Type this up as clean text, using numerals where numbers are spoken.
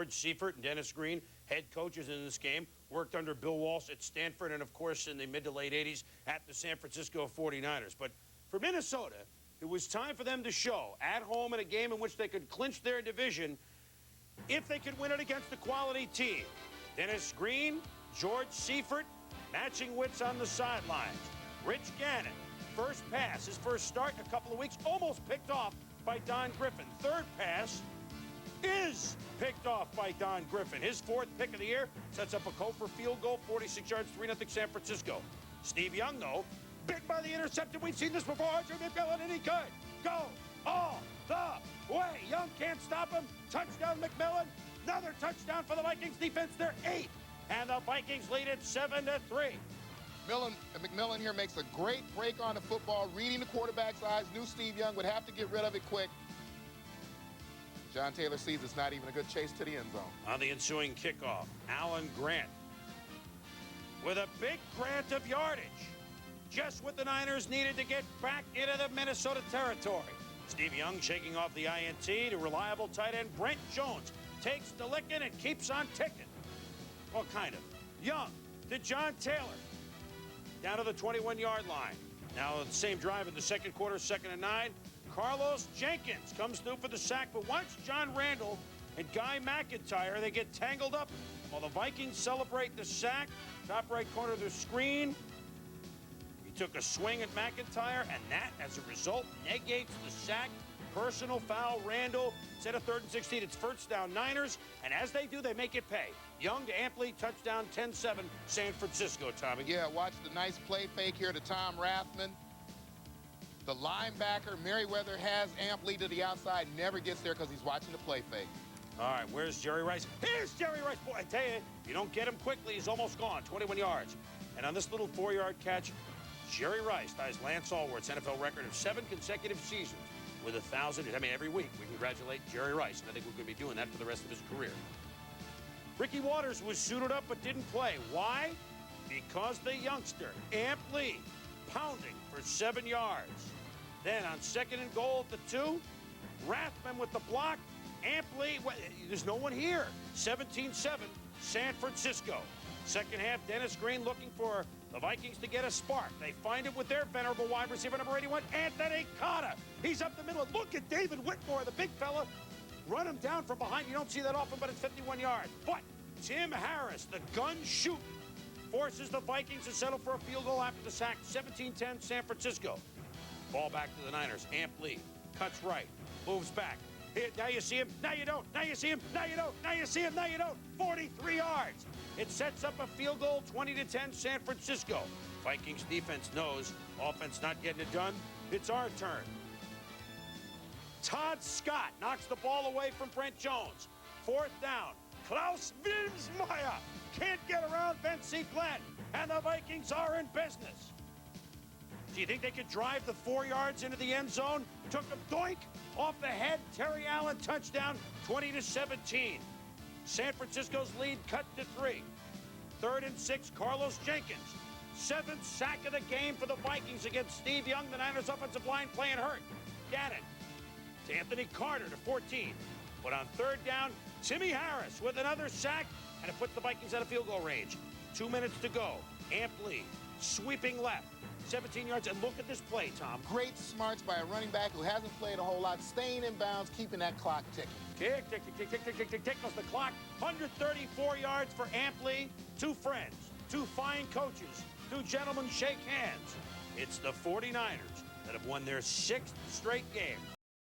George Seifert and Dennis Green, head coaches in this game, worked under Bill Walsh at Stanford and, of course, in the mid to late 80s at the San Francisco 49ers. But for Minnesota, it was time for them to show at home in a game in which they could clinch their division if they could win it against a quality team. Dennis Green, George Seifert, matching wits on the sidelines. Rich Gannon, first pass, his first start in a couple of weeks, almost picked off by Don Griffin. Third pass is picked off by Don Griffin. His fourth pick of the year sets up a Kofor field goal, 46 yards, 3-0 San Francisco. Steve Young, though, big by the interception. We've seen this before. Archer McMillan, and he could go all the way. Young can't stop him. Touchdown, McMillan. Another touchdown for the Vikings defense. They're 8, and the Vikings lead it 7-3. McMillan here makes a great break on the football, reading the quarterback's eyes. Knew Steve Young would have to get rid of it quick. John Taylor sees it's not even a good chase to the end zone. On the ensuing kickoff, Alan Grant with a big grant of yardage. Just what the Niners needed to get back into the Minnesota territory. Steve Young shaking off the INT to reliable tight end Brent Jones. Takes the licking and keeps on ticking. Well, kind of. Young to John Taylor. Down to the 21-yard line. Now the same drive in the second quarter, 2nd and 9. Carlos Jenkins comes through for the sack, but once John Randall and Guy McIntyre, they get tangled up while the Vikings celebrate the sack. Top right corner of the screen. He took a swing at McIntyre, and that, as a result, negates the sack. Personal foul, Randall. Instead of 3rd and 16, it's first down Niners, and as they do, they make it pay. Young to Ampley, touchdown, 10-7, San Francisco, Tommy. Yeah, watch the nice play fake here to Tom Rathman. The linebacker, Merriweather, has Ampley to the outside, never gets there because he's watching the play fake. All right, where's Jerry Rice? Here's Jerry Rice. Boy, I tell you, if you don't get him quickly, he's almost gone, 21 yards. And on this little 4-yard catch, Jerry Rice ties Lance Allworth's NFL record of 7 consecutive seasons with 1,000. I mean, every week we congratulate Jerry Rice, and I think we're going to be doing that for the rest of his career. Ricky Waters was suited up but didn't play. Why? Because the youngster, Ampley, pounding for 7 yards. Then on 2nd and goal at the 2, Rathman with the block. Ampley, there's no one here. 17-7, San Francisco. Second half, Dennis Green looking for the Vikings to get a spark. They find it with their venerable wide receiver, number 81, Anthony Cotta. He's up the middle. Look at David Whitmore, the big fella. Run him down from behind. You don't see that often, but it's 51 yards. But Tim Harris, the gun shooting, forces the Vikings to settle for a field goal after the sack. 17-10, San Francisco. Ball back to the Niners. Ampley cuts right, moves back. Here, now you see him, now you don't. Now you see him, now you don't. Now you see him, now you don't. 43 yards. It sets up a field goal, 20-10, San Francisco. Vikings defense knows offense not getting it done. It's our turn. Todd Scott knocks the ball away from Brent Jones. 4th down. Klaus Wilmsmeyer can't get around Vince Glenn, and the Vikings are in business. Do you think they could drive the 4 yards into the end zone? Took him, doink, off the head. Terry Allen, touchdown, 20-17. San Francisco's lead cut to 3. 3rd and 6, Carlos Jenkins. 7th sack of the game for the Vikings against Steve Young. The Niners offensive line playing hurt. Gannon to Anthony Carter to 14. But on 3rd down, Timmy Harris with another sack, and it puts the Vikings out of field goal range. 2 minutes to go. Ampley sweeping left. 17 yards, and look at this play, Tom. Great smarts by a running back who hasn't played a whole lot, staying in bounds, keeping that clock ticking. Tick, tick, tick, tick, tick, tick, tick, tick goes the clock. 134 yards for Ampley. 2 friends, 2 fine coaches, 2 gentlemen shake hands. It's the 49ers that have won their 6th straight game.